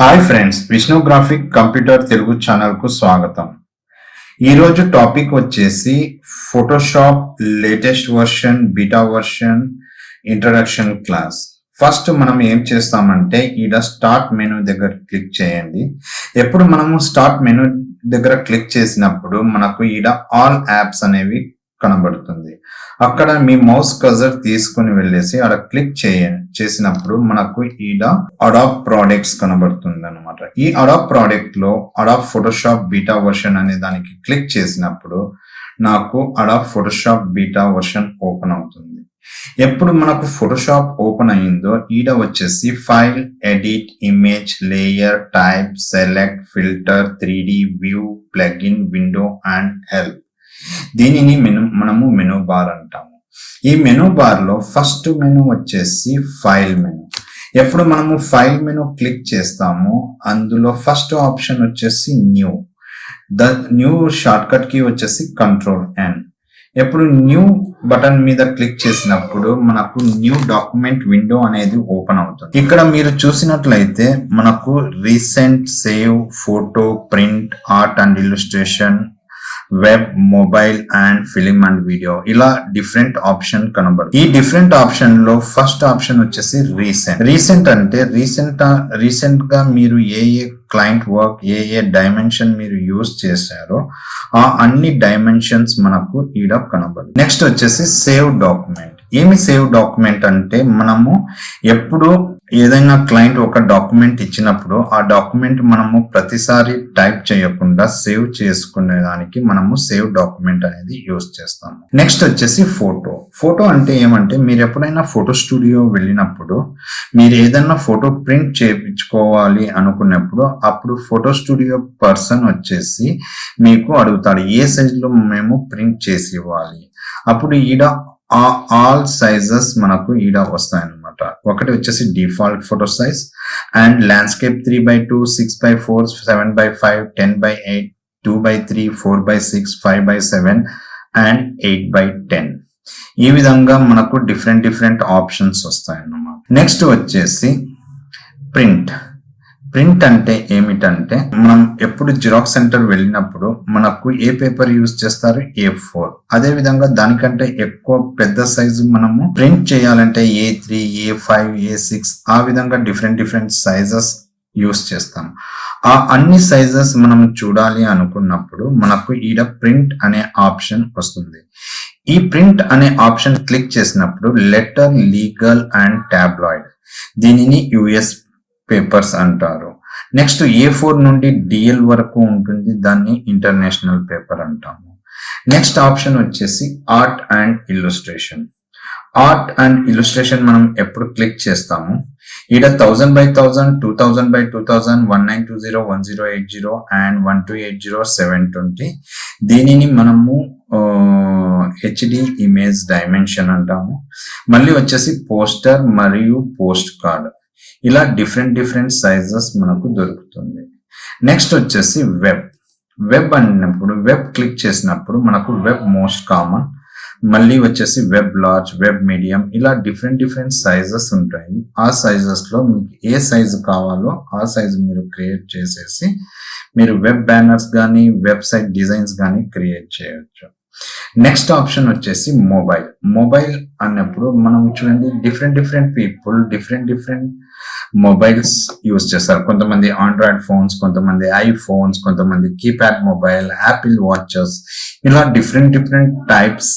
Hi friends, Vishnu graphic computer Telugu channel కు స్వాగతం. ఈరోజు టాపిక్ వచ్చేసి Photoshop latest version, beta version, introduction class. First మనం ఏం చేస్తామంటే ఈడ స్టార్ట్ మెనూ దగ్గర క్లిక్ చేయండి. ఎప్పుడు మనము స్టార్ట్ మెనూ దగ్గర క్లిక్ చేసినప్పుడు మనకు ఈడ ఆల్ యాప్స్ అనేవి కనబడుతుంది. అక్కడ మీ మౌస్ కర్సర్ తీసుకుని వెళ్ళేసి అక్కడ క్లిక్ చేసినప్పుడు మనకు ఈడ అడాబ్ ప్రోడక్ట్స్ కనబడుతుంది అనమాట. ఈ అడాబ్ ప్రోడక్ట్ లో అడాబ్ ఫోటోషాప్ బీటా వర్షన్ అనే దానికి క్లిక్ చేసినప్పుడు నాకు Adobe Photoshop beta version open అవుతుంది. ఎప్పుడు మనకు ఫోటోషాప్ ఓపెన్ అయిందో ఈడ వచ్చేసి file, edit, image, layer, type, select, filter, 3D, view, plugin, window and help. దీనిని మనము మెనూ బార్ అంటాము. ఈ మెనూ బార్ లో ఫస్ట్ మెనూ వచ్చేసి ఫైల్ మెనూ. ఎప్పుడు మనము ఫైల్ మెనూ క్లిక్ చేస్తామో అందులో ఫస్ట్ ఆప్షన్ వచ్చేసి న్యూ. న్యూ షార్ట్ కట్ కి వచ్చేసి Ctrl+N. ఎప్పుడు న్యూ బటన్ మీద క్లిక్ చేసినప్పుడు మనకు న్యూ డాక్యుమెంట్ విండో అనేది ఓపెన్ అవుతుంది. ఇక్కడ మీరు చూసినట్లయితే మనకు recent, save, photo, print, art and illustration, web, mobile and film and video ఇలా డిఫరెంట్ ఆప్షన్ కనబడుతుంది. ఈ డిఫరెంట్ ఆప్షన్ లో ఫస్ట్ ఆప్షన్ వచ్చేసి రీసెంట్. రీసెంట్ అంటే రీసెంట్ గా మీరు ఏ క్లయింట్ వర్క్, ఏ డైమెన్షన్ మీరు యూజ్ చేశారో ఆ అన్ని డైమెన్షన్స్ మనకు ఈడ కనబడు. నెక్స్ట్ వచ్చేసి సేవ్ డాక్యుమెంట్. ఏమి సేవ్ డాక్యుమెంట్ అంటే మనము ఎప్పుడు ఏదైనా క్లయింట్ ఒక డాక్యుమెంట్ ఇచ్చినప్పుడు ఆ డాక్యుమెంట్ మనము ప్రతిసారి టైప్ చేయకుండా సేవ్ చేసుకునే దానికి మనము సేవ్ డాక్యుమెంట్ అనేది యూజ్ చేస్తాము. నెక్స్ట్ వచ్చేసి ఫోటో. ఫోటో అంటే ఏమంటే మీరు ఎప్పుడైనా ఫోటో స్టూడియో వెళ్ళినప్పుడు మీరు ఏదైనా ఫోటో ప్రింట్ చేయించుకోవాలి అనుకున్నప్పుడు అప్పుడు ఫోటో స్టూడియో పర్సన్ వచ్చేసి మీకు అడుగుతాడు ఏ సైజ్ లో మేము ప్రింట్ చేసి ఇవ్వాలి. అప్పుడు ఈడ ఆల్ సైజెస్ మనకు ఈడ వస్తాయన్నమాట. ఒకటి వచ్చేసి default photo size and landscape 3x2, 6x4, 7x5, 10x8, 2x3, 4x6, 5x7 and 8x10. ఈ విధంగా మనకు డిఫరెంట్ ఆప్షన్స్ వస్తాయన్నమాట. నెక్స్ట్ వచ్చేసి ప్రింట్. ప్రింట్ అంటే ఏమిటంటే మనం ఎప్పుడు జిరాక్స్ సెంటర్ వెళ్ళినప్పుడు మనకు ఏ పేపర్ యూజ్ చేస్తారు, A4. అదే విధంగా దానికంటే ఎక్కువ పెద్ద సైజు మనము ప్రింట్ చేయాలంటే A3, A5, A6 ఆ విధంగా డిఫరెంట్ సైజెస్ యూజ్ చేస్తాం. ఆ అన్ని సైజెస్ మనం చూడాలి అనుకున్నప్పుడు మనకు ఈడ ప్రింట్ అనే ఆప్షన్ వస్తుంది. ఈ ప్రింట్ అనే ఆప్షన్ క్లిక్ చేసినప్పుడు లెటర్, లీగల్ అండ్ టాబ్లాయిడ్, దీనిని US పేపర్స్ అంటారు. నెక్స్ట్ A4 నుండి DL వరకు ఉంటుంది, దాన్ని ఇంటర్నేషనల్ పేపర్ అంటాము. నెక్స్ట్ ఆప్షన్ వచ్చేసి art and illustration. Art and illustration మనం ఎప్పుడు క్లిక్ చేస్తాము ఈడ 1000x1000, 2000x2000, 1920, 1080 అండ్ 1280, 720. దీనిని మనము HD ఇమేజ్ డైమెన్షన్ అంటాము. మళ్ళీ వచ్చేసి పోస్టర్ మరియు పోస్ట్ కార్డ్ ఇలా డిఫరెంట్ సైజెస్ మనకు దొరుకుతుంది. నెక్స్ట్ వచ్చేసి వెబ్. వెబ్ అన్నప్పుడు వెబ్ క్లిక్ చేసినప్పుడు మనకు వెబ్ మోస్ట్ కామన్, మళ్ళీ వచ్చేసి వెబ్ లార్జ్, వెబ్ మీడియం ఇలా డిఫరెంట్ సైజెస్ ఉంటాయి. ఆ సైజెస్ లో మీకు ఏ సైజు కావాలో ఆ సైజు మీరు క్రియేట్ చేసేసి మీరు వెబ్ బ్యానర్స్ కానీ వెబ్సైట్ డిజైన్స్ కానీ క్రియేట్ చేయొచ్చు. నెక్స్ట్ ఆప్షన్ వచ్చేసి మొబైల్. మొబైల్ అన్నప్పుడు మనం చూడండి different people different mobiles use చేస్తారు. కొంతమంది ఆండ్రాయిడ్ ఫోన్స్, కొంతమంది ఐఫోన్స్, కొంతమంది కీప్యాడ్ మొబైల్, యాపిల్ వాచెస్ ఇలా డిఫరెంట్ టైప్స్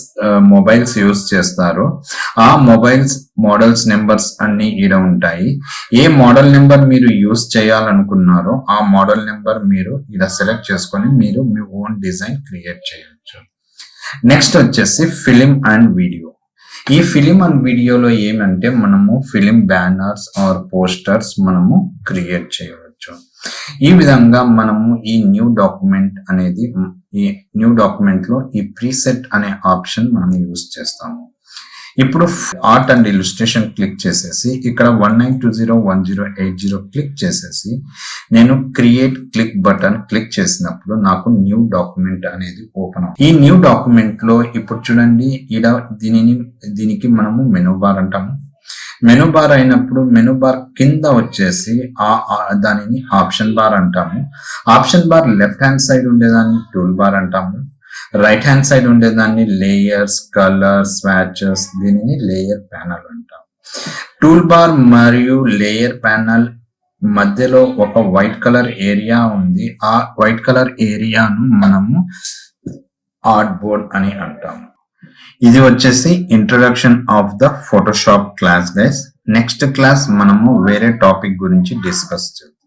మొబైల్స్ యూజ్ చేస్తారు. ఆ మొబైల్స్ మోడల్స్ నెంబర్స్ అన్ని ఈడ ఉంటాయి. ఏ మోడల్ నెంబర్ మీరు యూజ్ చేయాలనుకున్నారో ఆ మోడల్ నెంబర్ మీరు ఈడ సెలెక్ట్ చేసుకొని మీరు మీ ఓన్ డిజైన్ క్రియేట్ చేయొచ్చు. నెక్స్ట్ వచ్చేసి ఫిలిం అండ్ వీడియో. ఈ ఫిలిం అండ్ వీడియోలో ఏమంటే మనము ఫిలిం బ్యానర్స్ ఆర్ పోస్టర్స్ మనము క్రియేట్ చేయవచ్చు. ఈ విధంగా మనము ఈ న్యూ డాక్యుమెంట్ అనేది ఈ న్యూ డాక్యుమెంట్ లో ఈ ప్రీసెట్ అనే ఆప్షన్ మనం యూజ్ చేస్తాము. ఇప్పుడు ఆర్ట్ అండ్ ఇల్లుస్ట్రేషన్ క్లిక్ చేసేసి ఇక్కడ 1920, 1080 క్లిక్ చేసేసి నేను క్రియేట్ క్లిక్ బటన్ క్లిక్ చేసినప్పుడు నాకు న్యూ డాక్యుమెంట్ అనేది ఓపెన్ అవుతుంది. ఈ న్యూ డాక్యుమెంట్ లో ఇప్పుడు చూడండి ఈడ దీనికి మనము మెనూ బార్ అంటాము. మెనూ బార్ అయినప్పుడు మెనూ బార్ కింద వచ్చేసి దానిని ఆప్షన్ బార్ అంటాము. Option bar left hand side ఉండేదాన్ని టూల్ బార్ అంటాము. రైట్ హ్యాండ్ సైడ్ ఉండేదాన్ని లేయర్స్, కలర్స్, స్వాచెస్, దీనిని లేయర్ ప్యానల్ అంటాం. టూల్ బార్ మరియు లేయర్ ప్యానల్ మధ్యలో ఒక వైట్ కలర్ ఏరియా ఉంది. ఆ వైట్ కలర్ ఏరియాను మనము ఆర్ట్ బోర్డ్ అని అంటాము. ఇది వచ్చేసి introduction of the Photoshop class guys. Next class మనము వేరే టాపిక్ గురించి డిస్కస్ చేద్దాం.